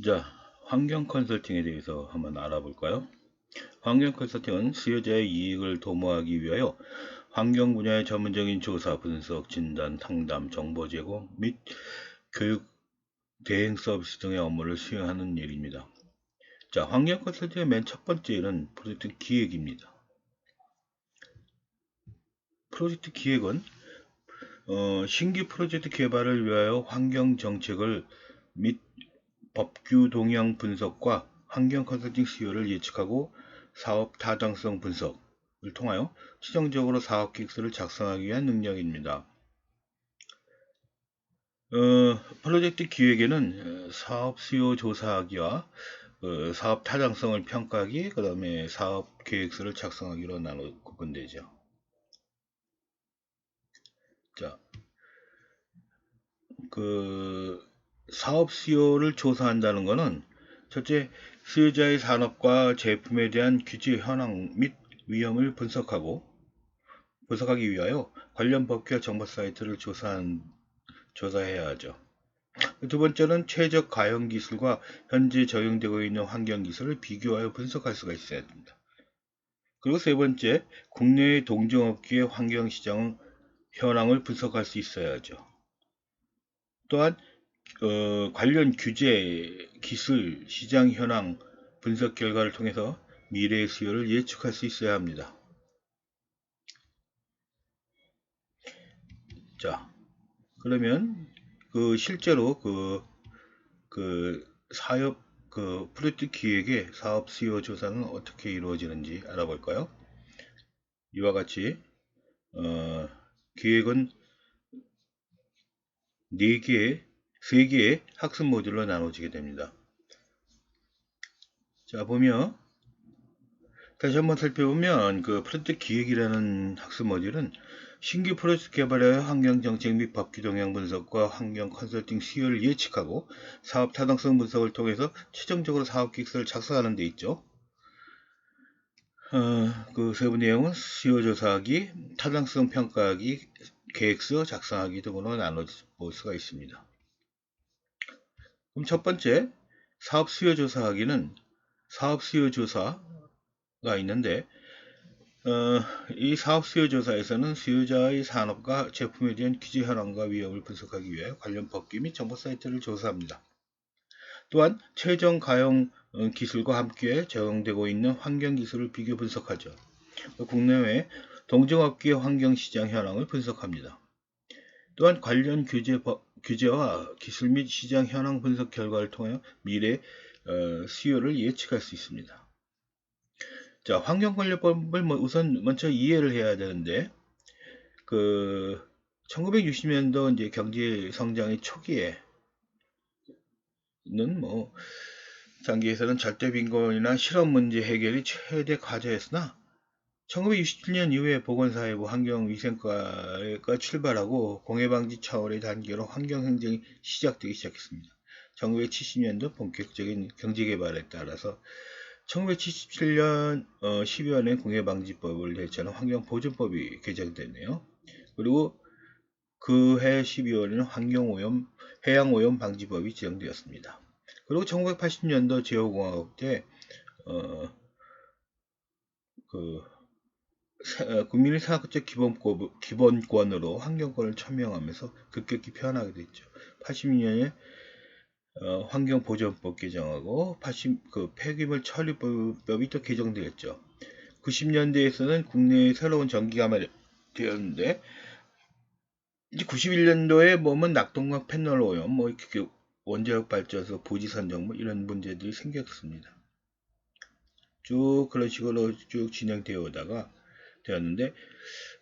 자, 환경 컨설팅에 대해서 한번 알아볼까요? 환경 컨설팅은 수요자의 이익을 도모하기 위하여 환경 분야의 전문적인 조사, 분석, 진단, 상담, 정보 제공 및 교육, 대행 서비스 등의 업무를 수행하는 일입니다. 자, 환경 컨설팅의 맨 첫 번째 일은 프로젝트 기획입니다. 프로젝트 기획은 신규 프로젝트 개발을 위하여 환경 정책을 및 법규 동향 분석과 환경 컨설팅 수요를 예측하고 사업 타당성 분석을 통하여 최종적으로 사업 계획서를 작성하기 위한 능력입니다. 프로젝트 기획에는 사업 수요 조사하기와 사업 타당성을 평가하기, 그 다음에 사업 계획서를 작성하기로 나눠 구분되죠. 자, 사업 수요를 조사한다는 것은 첫째, 수요자의 산업과 제품에 대한 규제 현황 및 위험을 분석하기 위하여 관련 법규와 정보 사이트를 조사해야 하죠. 두 번째는 최적 가용 기술과 현재 적용되고 있는 환경 기술을 비교하여 분석할 수가 있어야 됩니다. 그리고 세 번째, 국내의 동종업계의 환경 시장 현황을 분석할 수 있어야 하죠. 또한 관련 규제, 기술, 시장 현황 분석 결과를 통해서 미래의 수요를 예측할 수 있어야 합니다. 자, 그러면 실제로 사업 프로젝트 기획의 사업 수요 조사는 어떻게 이루어지는지 알아볼까요? 이와 같이 기획은 4개, 3개의 학습 모듈로 나눠지게 됩니다. 자, 다시 한번 살펴보면 프로젝트 기획이라는 학습 모듈은 신규 프로젝트 개발의 환경 정책 및 법규 동향 분석과 환경 컨설팅 수요를 예측하고 사업 타당성 분석을 통해서 최종적으로 사업 계획서를 작성하는 데 있죠. 그 세부 내용은 수요 조사하기, 타당성 평가하기, 계획서 작성하기 등으로 나눠볼 수가 있습니다. 그럼 첫 번째, 사업 수요 조사하기는 사업 수요 조사가 있는데 이 사업 수요 조사에서는 수요자의 산업과 제품에 대한 규제 현황과 위험을 분석하기 위해 관련 법규 및 정보 사이트를 조사합니다. 또한 최종 가용 기술과 함께 적용되고 있는 환경 기술을 비교 분석하죠. 국내외 동종업계 환경시장 현황을 분석합니다. 또한 관련 규제와 기술 및 시장 현황 분석 결과를 통하여 미래 수요를 예측할 수 있습니다. 자, 환경관리법을 우선 먼저 이해를 해야 되는데 1960년도 이제 경제 성장의 초기에는 장기에서는 절대 빈곤이나 실업 문제 해결이 최대 과제였으나 1967년 이후에 보건사회부 환경위생과가 출발하고 공해방지 차원의 단계로 환경행정이 시작되기 시작했습니다. 1970년도 본격적인 경제개발에 따라서 1977년 12월에 공해방지법을 대체하는 환경보존법이 개정됐네요. 그리고 그해 12월에는 해양오염 방지법이 제정되었습니다. 그리고 1980년도 제후공화국 때 국민의 사회적 기본권으로 환경권을 천명하면서 급격히 폐원하게 됐죠. 80년에 환경보존법 개정하고 폐기물 처리법이 또 개정되었죠. 90년대에서는 국내에 새로운 전기가 되었는데 이제 91년도에 보면 낙동강 패널 오염, 이렇게 원자력 발전소 부지 선정 이런 문제들이 생겼습니다. 쭉 그런 식으로 쭉 진행되어 오다가 되었는데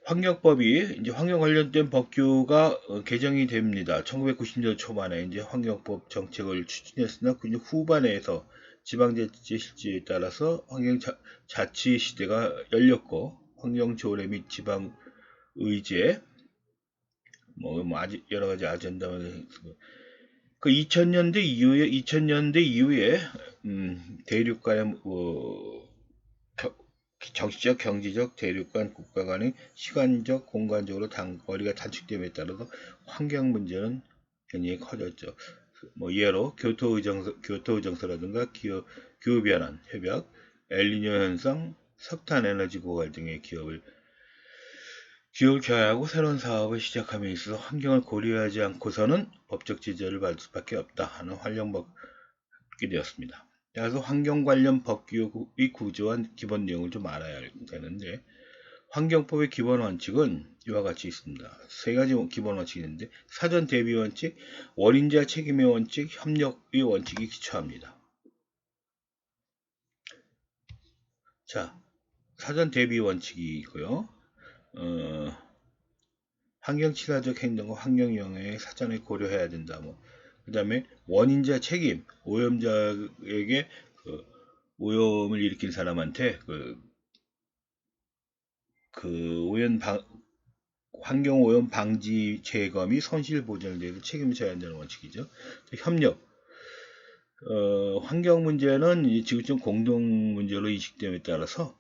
환경법이 이제 환경 관련된 법규가 개정이 됩니다. 1990년대 초반에 이제 환경법 정책을 추진했으나 그 후반에서 지방자치 실제에 따라서 환경자치 시대가 열렸고 환경조례 및 지방의제 여러 가지 아젠다를 그 2000년대 이후에 대륙 간의 정치적, 경제적, 대륙 간 국가 간의 시간적, 공간적으로 거리가 단축됨에 따라서 환경 문제는 굉장히 커졌죠. 뭐 예로 교토의정서라든가 기후변환, 협약, 엘니뇨 현상, 석탄 에너지 고갈 등의 기업을 개발하고 새로운 사업을 시작함에 있어서 환경을 고려하지 않고서는 법적 제재를 받을 수밖에 없다 하는 활용법이 되었습니다. 따라서 환경 관련 법규의 구조와 기본 내용을 좀 알아야 되는데, 환경법의 기본 원칙은 이와 같이 있습니다. 세 가지 기본 원칙이 있는데, 사전 대비 원칙, 원인자 책임의 원칙, 협력의 원칙이 기초합니다. 자, 사전 대비 원칙이 있고요. 환경 친화적 행동과 환경 영향을 사전에 고려해야 된다. 그 다음에 원인자 책임, 오염자에게 오염을 일으킨 사람한테 환경 오염 방지 재검 및 손실 보전에 대해서 책임을 져야 한다는 원칙이죠. 협력. 환경 문제는 지구촌 공동 문제로 인식됨에 따라서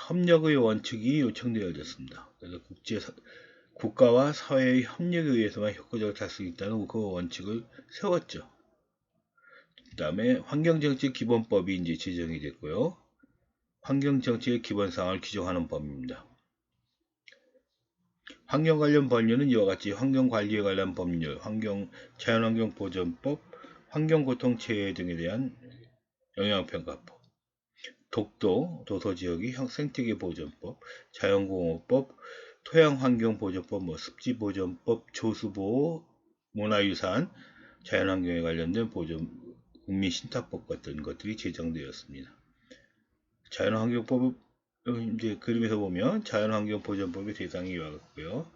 협력의 원칙이 요청되어졌습니다. 그래서 국가와 사회의 협력에 의해서만 효과적으로 달 수 있다는 그 원칙을 세웠죠. 그 다음에 환경정책 기본법이 이제 제정이 됐고요. 환경정책의 기본사항을 규정하는 법입니다. 환경 관련 법률은 이와 같이 환경관리에 관한 법률, 자연환경보전법, 환경고통체계 등에 대한 영향평가법, 독도, 도서지역의 생태계보전법, 자연공업법, 토양환경보전법, 습지보전법, 조수보호, 문화유산, 자연환경에 관련된 보전, 국민신탁법 같은 것들이 제정되었습니다. 자연환경법은 이제 그림에서 보면 자연환경보전법의 대상이 이와 같고요.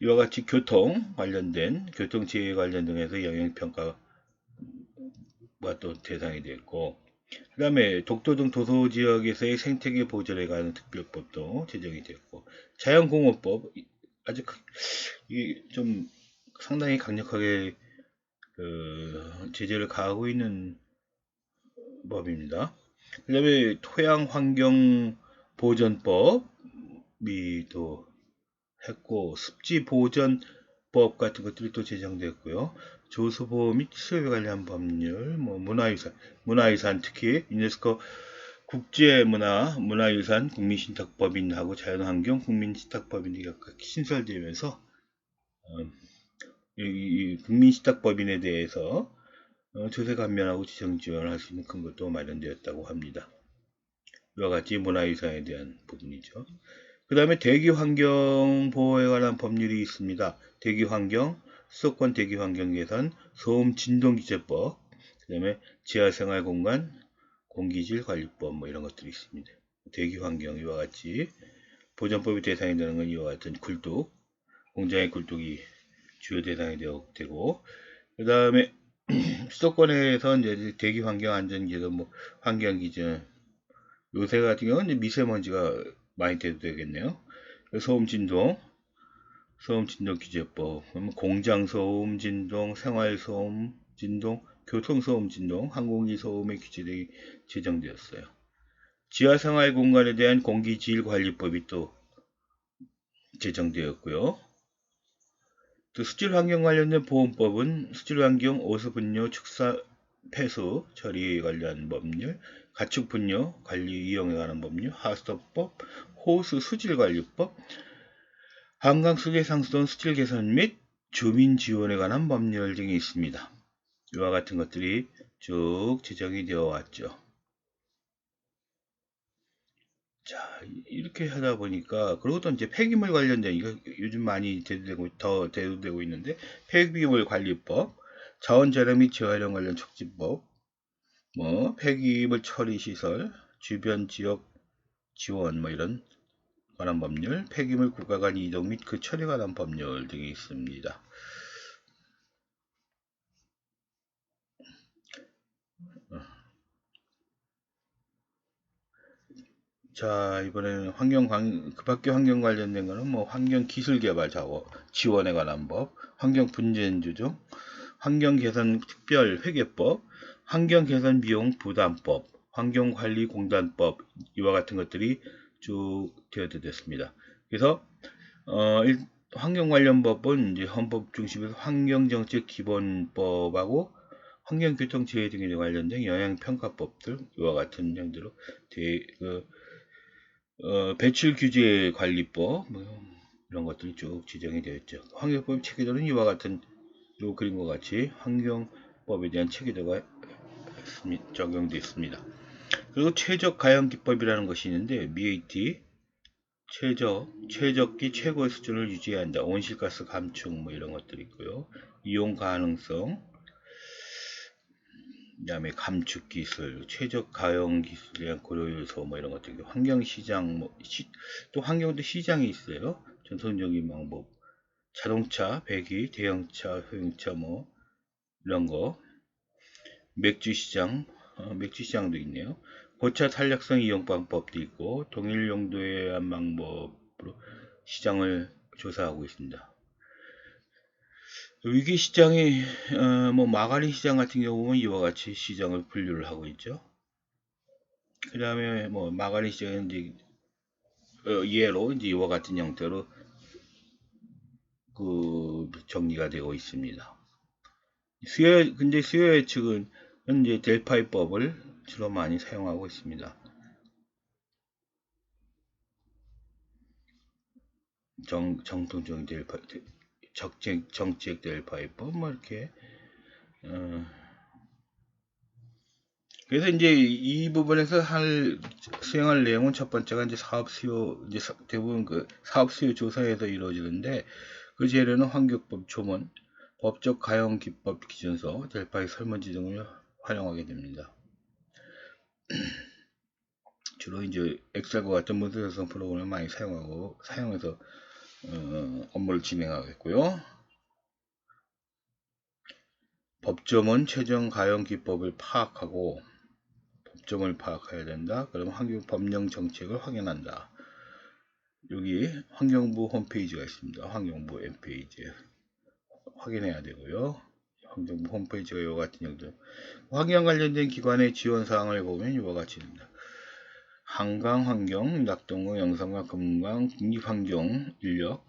이와 같이 교통 관련된 교통체계 관련 등에서 영향평가가 또 대상이 되었고, 그 다음에 독도 등 도서지역에서의 생태계 보전에 관한 특별법도 제정이 되었고, 자연공업법 아주 좀 상당히 강력하게 제재를 가하고 있는 법입니다. 그 다음에 토양환경보전법이 또 했고, 습지보전법 같은 것들이 또 제정됐고요. 조수보호 및 수협에 관련 법률, 문화유산 특히 유네스코 국제문화유산 국민신탁법인하고 자연환경 국민신탁법인이 각각 신설되면서 이 국민신탁법인에 대해서 조세 감면하고 지정 지원을 할 수 있는 큰 것도 마련되었다고 합니다. 이와 같이 문화유산에 대한 부분이죠. 그 다음에 대기환경 보호에 관한 법률이 있습니다. 대기환경, 수도권 대기환경 개선, 소음 진동규제법, 그 다음에 지하생활공간, 공기질 관리법 이런 것들이 있습니다. 대기환경 이와 같이 보전법의 대상이 되는 건 이와 같은 굴뚝, 공장의 굴뚝이 주요 대상이 되고, 그 다음에 수도권에서 이제 대기환경 안전기준, 환경기준, 요새 같은 경우는 미세먼지가 많이 대두되겠네요. 소음진동 규제법, 공장소음 진동, 생활소음 진동, 교통소음 진동, 항공기 소음의 규제 등이 제정되었어요. 지하생활 공간에 대한 공기질관리법이 또 제정되었고요. 또 수질환경 관련된 보험법은 수질환경 오수분뇨 축사 폐수 처리에 관련 법률, 가축분뇨 관리 이용에 관한 법률, 하수도법, 호수 수질관리법, 한강수계 상수도원 수질 개선 및 주민 지원에 관한 법률 등이 있습니다. 이와 같은 것들이 쭉 제정이 되어 왔죠. 자, 이렇게 하다 보니까, 그리고 또 이제 폐기물 관련된, 이거 요즘 많이 대두되고 있는데, 폐기물 관리법, 자원재활용 및 재활용 관련 촉진법, 폐기물 처리 시설, 주변 지역 지원, 이런 관한 법률, 폐기물 국가 간 이동 및 그 처리에 관한 법률 등이 있습니다. 자, 이번에는 그 밖에 환경 관련된 거는 환경 기술 개발 지원에 관한 법, 환경 분쟁 조정, 환경 개선 특별 회계법, 환경 개선 비용 부담법, 환경관리공단법, 이와 같은 것들이 쭉 되어졌습니다. 그래서 환경 관련 법은 이제 헌법 중심에서 환경정책 기본법하고 환경교통체계 등에 관련된 영향평가법들 이와 같은 형태로 배출 규제 관리법 이런 것들이 쭉 지정이 되어 있죠. 환경법 체계도는 이와 같은 요 그림과 같이 환경법에 대한 체계도가 적용되어 있습니다. 그리고 최적가연기법이라는 것이 있는데 MAT 최적기 최고의 수준을 유지해야 한다. 온실가스 감축 이런 것들이 있고요. 이용 가능성, 그다음에 감축 기술, 최적 가용 기술에 대한 고려 요소 이런 것들, 환경 시장 또 환경도 시장이 있어요. 전통적인 방법, 자동차, 배기, 대형차, 소형차 이런 거, 맥주 시장도 있네요. 고차 탄력성 이용 방법도 있고 동일 용도의 한 방법으로 시장을 조사하고 있습니다. 위기 시장이 마가린 시장 같은 경우는 이와 같이 시장을 분류를 하고 있죠. 그 다음에 마가린 시장은 이제 예로 이제 이와 같은 형태로 정리가 되고 있습니다. 근데 수요 예측은 현재 델파이법을 주로 많이 사용하고 있습니다. 정통적인 정책 델파이법 이렇게 그래서 이제 이 부분에서 수행할 내용은 첫 번째가 이제 사업 수요, 이제 대부분 그 사업 수요 조사에서 이루어지는데 그 재료는 환경법 조문, 법적 가용 기법 기준서, 델파이 설문지 등을 활용하게 됩니다. 주로 이제 엑셀과 같은 문서 작성 프로그램을 많이 사용해서 업무를 진행하겠고요. 법조문 최종 가용 기법을 파악하고 법조문을 파악해야 된다. 그러면 환경 법령 정책을 확인한다. 여기 환경부 홈페이지가 있습니다. 환경부 홈페이지 확인해야 되고요. 환경부 홈페이지가 이와 같은 형태. 환경 관련된 기관의 지원 사항을 보면 이와 같이 됩니다. 한강 환경, 낙동강, 영산강, 금강, 국립환경 인력,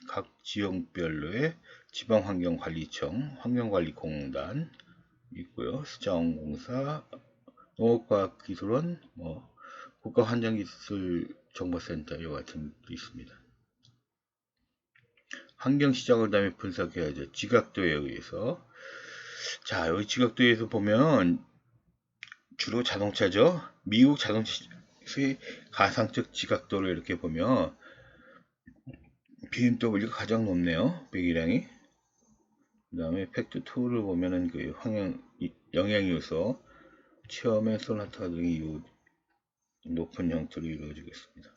각 지역별로의 지방환경관리청, 환경관리공단 있고요. 수자원공사, 농업과학기술원, 국가환경기술정보센터 이와 같은 게 있습니다. 환경시장을 다음에 분석해야죠. 지각도에 의해서. 자, 여기 지각도에 의해서 보면 주로 자동차죠. 미국 자동차의 가상적 지각도를 이렇게 보면 BMW가 가장 높네요. 배기량이. 그 다음에 팩트 2를 보면은 그 영향요소, 체험의 소나타 등이 높은 형태로 이루어지고 있습니다.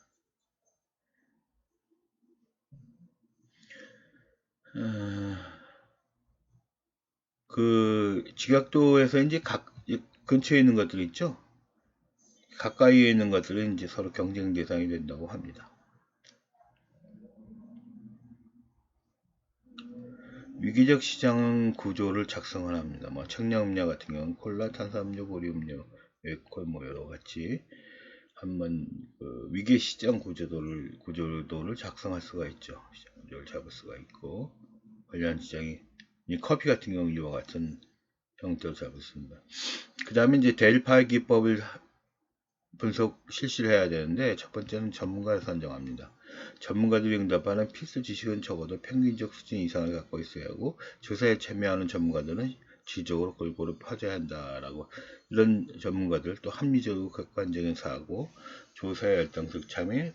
그 지각도에서 이제 근처에 있는 것들 있죠. 가까이에 있는 것들은 이제 서로 경쟁 대상이 된다고 합니다. 위기적 시장 구조를 작성을 합니다. 청량음료 같은 경우는 콜라, 탄산음료, 보리음료, 에콜 여러 가지 한번 위기 시장 구조도를 작성할 수가 있죠. 시장 구조를 잡을 수가 있고 관련 시장이 커피 같은 경우 이와 같은 형태로 잡을 수 있습니다. 그 다음에 이제 델파이 기법을 실시를 해야 되는데 첫 번째는 전문가를 선정합니다. 전문가들이 응답하는 필수 지식은 적어도 평균적 수준 이상을 갖고 있어야 하고 조사에 참여하는 전문가들은 지적으로 골고루 퍼져야 한다라고 이런 전문가들 또 합리적이고 객관적인 사고 조사에 열정적 참여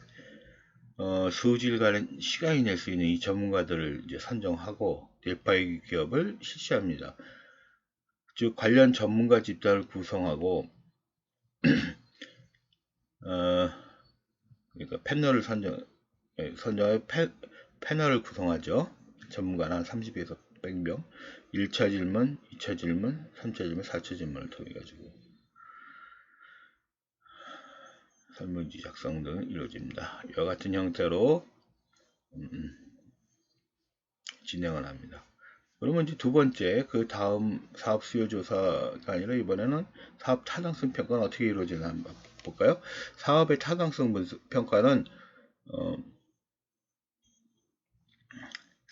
수질간의 시간이 낼 수 있는 이 전문가들을 이제 선정하고 델파이 기업을 실시합니다. 즉 관련 전문가 집단을 구성하고 그러니까 패널을 선정해 패널을 구성하죠. 전문가는 한 30에서 100명 1차 질문, 2차 질문, 3차 질문, 4차 질문을 통해 가지고 설문지 작성 등 이루어집니다. 이와 같은 형태로 진행을 합니다. 그러면 이제 두 번째 그 다음 사업 수요 조사가 아니라 이번에는 사업 타당성 평가는 어떻게 이루어지나 한번 볼까요? 사업의 타당성 평가는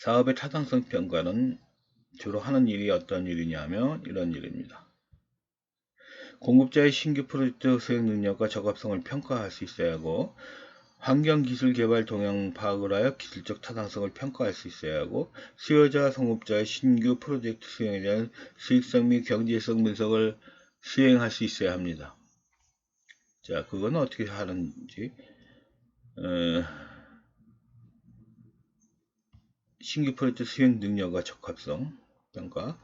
사업의 타당성 평가는 주로 하는 일이 어떤 일이냐면 이런 일입니다. 공급자의 신규 프로젝트 수행 능력과 적합성을 평가할 수 있어야 하고, 환경기술 개발 동향 파악을 하여 기술적 타당성을 평가할 수 있어야 하고, 수요자, 공급자의 신규 프로젝트 수행에 대한 수익성 및 경제성 분석을 수행할 수 있어야 합니다. 자, 그건 어떻게 하는지, 신규 프로젝트 수행 능력과 적합성 평가,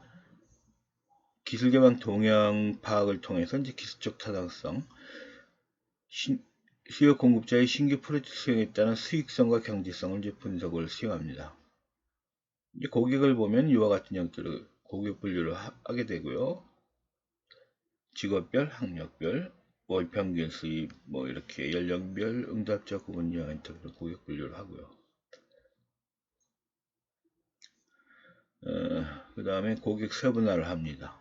기술 개발 동향 파악을 통해서 이제 기술적 타당성, 수요 공급자의 신규 프로젝트 수행에 따른 수익성과 경제성을 이제 분석을 수행합니다. 이제 고객을 보면 이와 같은 형태로 고객 분류를 하게 되고요. 직업별, 학력별, 월 평균 수입, 뭐 이렇게 연령별, 응답자 구분 형태로 고객 분류를 하고요. 그 다음에 고객 세분화를 합니다.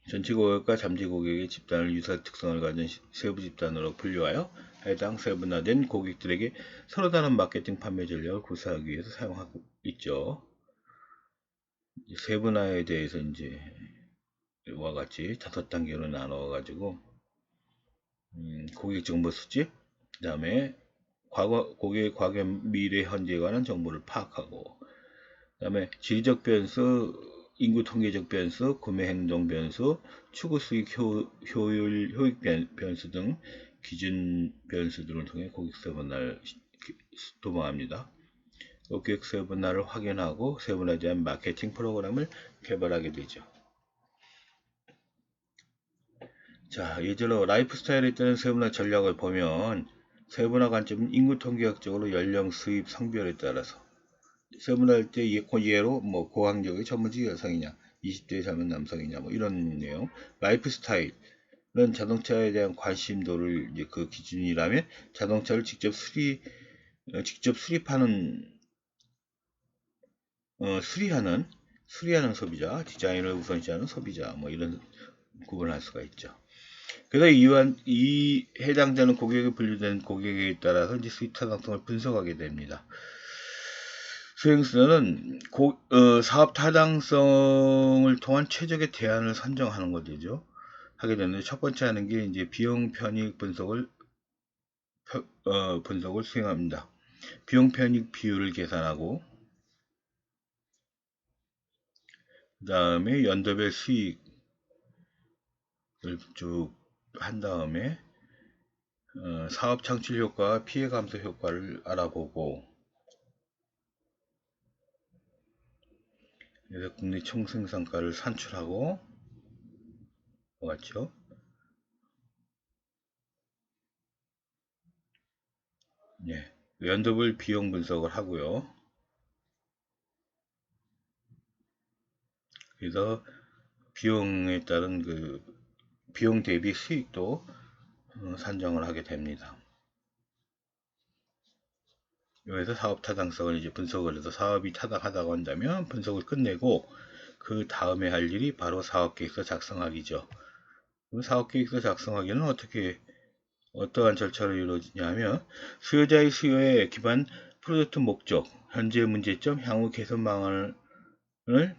전체 고객과 잠재 고객의 집단을 유사한 특성을 가진 세부 집단으로 분류하여 해당 세분화된 고객들에게 서로 다른 마케팅 판매 전략을 구사하기 위해서 사용하고 있죠. 세분화에 대해서 이제 이와 같이 5단계로 나눠 가지고 고객 정보 수집, 그 다음에 고객의 과거, 미래, 현재에 관한 정보를 파악하고, 그 다음에 지리적 변수, 인구 통계적 변수, 구매 행동 변수, 추구 수익 효율, 효익 변수 등 기준 변수 등을 통해 고객 세분화를 도모합니다. 고객 세분화를 확인하고 세분화에 대한 마케팅 프로그램을 개발하게 되죠. 자, 예제로 라이프 스타일에 따른 세분화 전략을 보면, 세분화 관점은 인구 통계학적으로 연령, 수입, 성별에 따라서 세분화할 때 예로 뭐 고학력의 전문직 여성이냐, 20대에 사는 남성이냐, 뭐 이런 내용. 라이프 스타일은 자동차에 대한 관심도를 이제 그 기준이라면 자동차를 직접 수립하는 수리하는 소비자, 디자인을 우선시하는 소비자, 뭐 이런 구분할 수가 있죠. 그래서 이 해당되는 고객에 분류된 고객에 따라서 이제 수익 타당성을 분석하게 됩니다. 수행수는 사업 타당성을 통한 최적의 대안을 선정하는 거죠. 하게 되는데, 첫 번째 하는 게 이제 비용 편익 분석을 수행합니다. 비용 편익 비율을 계산하고, 그 다음에 연도별 수익을 쭉 한 다음에 사업 창출 효과와 피해 감소 효과를 알아보고, 그래서 국내 총생산가를 산출하고, 맞죠? 예, 연도별 비용 분석을 하고요. 그래서 비용에 따른 그 비용 대비 수익도 산정을 하게 됩니다. 여기서 사업 타당성을 이제 분석을 해서 사업이 타당하다고 한다면 분석을 끝내고, 그 다음에 할 일이 바로 사업계획서 작성하기죠. 사업계획서 작성하기는 어떠한 절차로 이루어지냐면, 수요자의 수요에 기반 프로젝트 목적, 현재 문제점, 향후 개선 방안을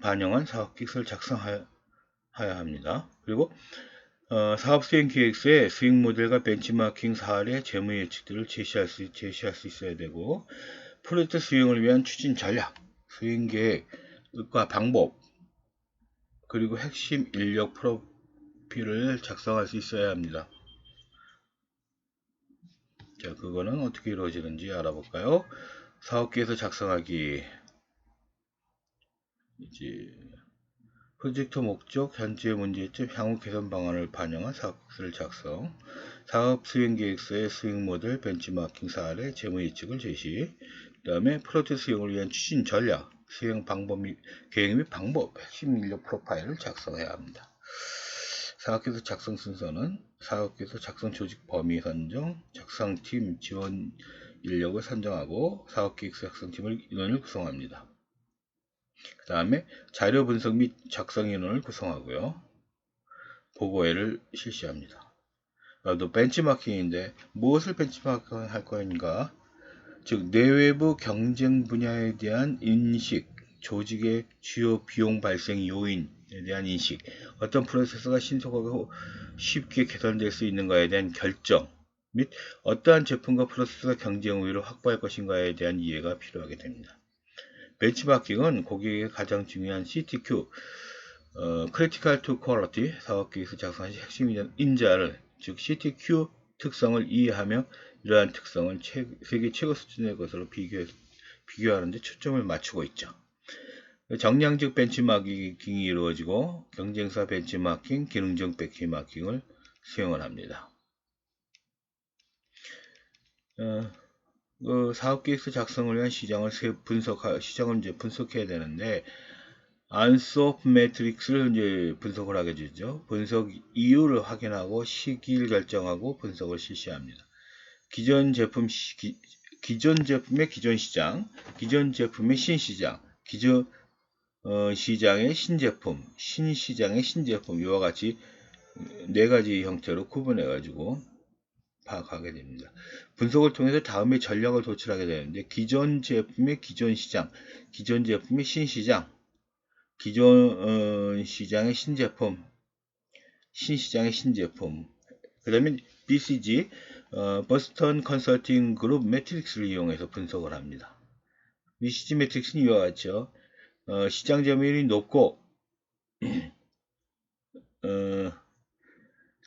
반영한 사업계획서를 작성하여야 합니다. 그리고 사업 수행 계획서에 수익 모델과 벤치마킹 사례, 재무 예측들을 제시할 수 있어야 되고, 프로젝트 수행을 위한 추진 전략, 수행 계획과 방법, 그리고 핵심 인력 프로필을 작성할 수 있어야 합니다. 자, 그거는 어떻게 이루어지는지 알아볼까요? 사업계획서 작성하기. 이제 프로젝트 목적, 현재 문제점, 향후 개선 방안을 반영한 사업계획서를 작성, 사업 수행 계획서의 수행 모델, 벤치마킹 사례, 재무 예측을 제시, 그 다음에 프로젝트 수행을 위한 추진 전략, 수행 방법 및 계획 및 방법, 핵심 인력 프로파일을 작성해야 합니다. 사업계획서 작성 순서는 사업계획서 작성 조직 범위 선정, 작성팀 지원 인력을 선정하고 사업계획서 작성팀을 인원을 구성합니다. 그 다음에 자료 분석 및 작성 인원을 구성하고요. 보고회를 실시합니다. 또 벤치마킹인데 무엇을 벤치마킹 할 것인가? 즉 내외부 경쟁 분야에 대한 인식, 조직의 주요 비용 발생 요인에 대한 인식, 어떤 프로세스가 신속하고 쉽게 개선될 수 있는가에 대한 결정, 및 어떠한 제품과 프로세스가 경쟁 우위를 확보할 것인가에 대한 이해가 필요하게 됩니다. 벤치마킹은 고객에게 가장 중요한 CTQ, Critical to Quality 사업계획에서 작성한 핵심 인자를, 즉 CTQ 특성을 이해하며 이러한 특성을 세계 최고 수준의 것으로 비교하는 데 초점을 맞추고 있죠. 정량적 벤치마킹이 이루어지고 경쟁사 벤치마킹, 기능적 벤치마킹을 수행을 합니다. 사업계획서 작성을 위한 시장을 분석해야 되는데, 안소프 매트릭스를 이제 분석을 하게 되죠. 분석 이유를 확인하고 시기를 결정하고 분석을 실시합니다. 기존 제품의 기존 시장, 기존 제품의 신시장, 기존 시장의 신제품, 신시장의 신제품, 이와 같이 4가지 형태로 구분해 가지고 파악하게 됩니다. 분석을 통해서 다음에 전략을 도출하게 되는데, 기존 제품의 기존 시장, 기존 제품의 신시장, 기존 시장의 신제품, 신시장의 신제품, 그 다음에 BCG, 버스턴 컨설팅 그룹 매트릭스를 이용해서 분석을 합니다. BCG 매트릭스는 이와 같죠. 시장 점유율이 높고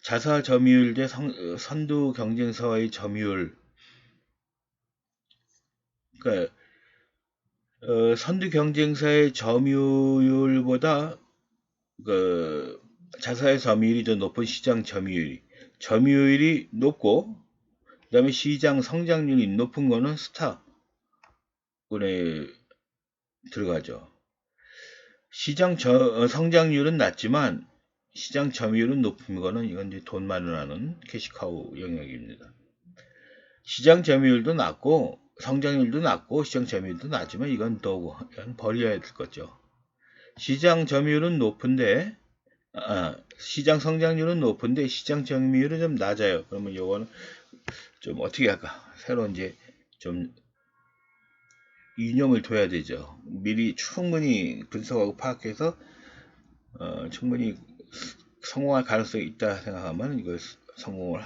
자사 점유율 대 선두 경쟁사와의 점유율, 그러니까 선두 경쟁사의 점유율보다 자사의 점유율이 더 높은 시장 점유율이 높고, 그 다음에 시장 성장률이 높은 거는 스타군에 들어가죠. 시장 성장률은 낮지만 시장 점유율은 높은 거는 이건 이제 돈 마련하는 캐시카우 영역입니다. 시장 점유율도 낮고 성장률도 낮고 시장 점유율도 낮지만 이건 버려야 될 거죠. 시장 점유율은 높은데 시장 성장률은 높은데 시장 점유율은 좀 낮아요. 그러면 이거는 좀 어떻게 할까? 새로 이제 좀 이념을 둬야 되죠. 미리 충분히 분석하고 파악해서 충분히 성공할 가능성이 있다 생각하면 이걸 성공을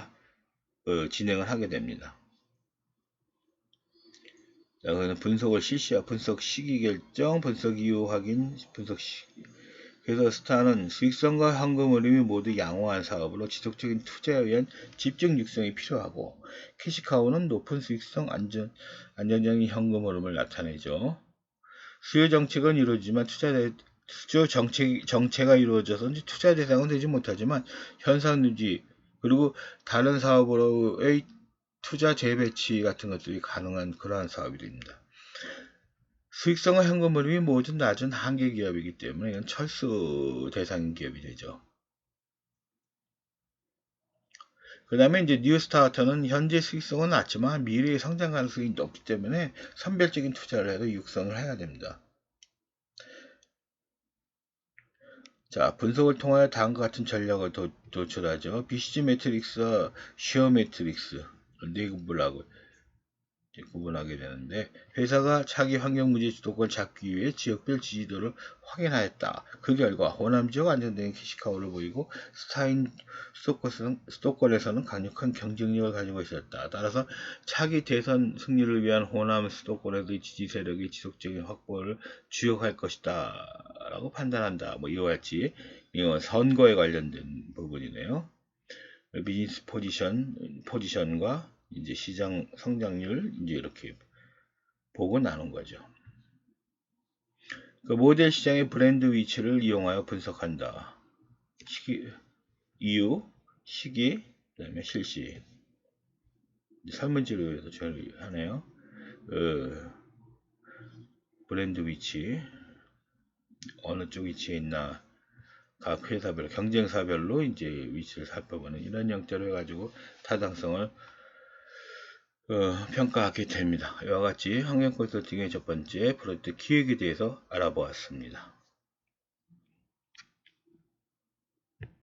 진행을 하게 됩니다. 자, 그러면 분석을 분석 시기 결정, 분석 이유 확인, 분석 시기. 그래서 스타는 수익성과 현금 흐름이 모두 양호한 사업으로 지속적인 투자에 의한 집중 육성이 필요하고, 캐시카우는 높은 수익성, 안정적인 현금 흐름을 나타내죠. 수요 정책은 이루어지지만 수요 정체가 이루어져서 투자 대상은 되지 못하지만 현상 유지, 그리고 다른 사업으로의 투자 재배치 같은 것들이 가능한 그러한 사업이 됩니다. 수익성과 현금 흐름이 모두 낮은 한계 기업이기 때문에 이건 철수 대상 기업이 되죠. 그 다음에 이제 뉴스타트는 현재 수익성은 낮지만 미래의 성장 가능성이 높기 때문에 선별적인 투자를 해도 육성을 해야 됩니다. 자, 분석을 통하여 다음과 같은 전략을 도출하죠. BCG 매트릭스와 쉐어 매트릭스 구분하게 되는데, 회사가 차기 환경 문제 주도권을 잡기 위해 지역별 지지도를 확인하였다. 그 결과 호남 지역 안정적인 캐시카우를 보이고 스타인 수도권에서는 강력한 경쟁력을 가지고 있었다. 따라서 차기 대선 승리를 위한 호남 수도권에서의 지지 세력의 지속적인 확보를 주역할 것이다 라고 판단한다. 이와 같이 이건 선거에 관련된 부분이네요. 비즈니스 포지션과 이제 시장 성장률 이제 이렇게 보고 나눈 거죠. 그 모델 시장의 브랜드 위치를 이용하여 분석한다. 이유, 시기, 그다음에 실시. 설문지로 처리하네요. 브랜드 위치, 어느 쪽 위치에 있나, 각 회사별, 경쟁사별로 이제 위치를 살펴보는 이런 형태로 해가지고 타당성을 평가하게 됩니다. 이와 같이 환경 컨설팅의 첫 번째 프로젝트 기획에 대해서 알아보았습니다.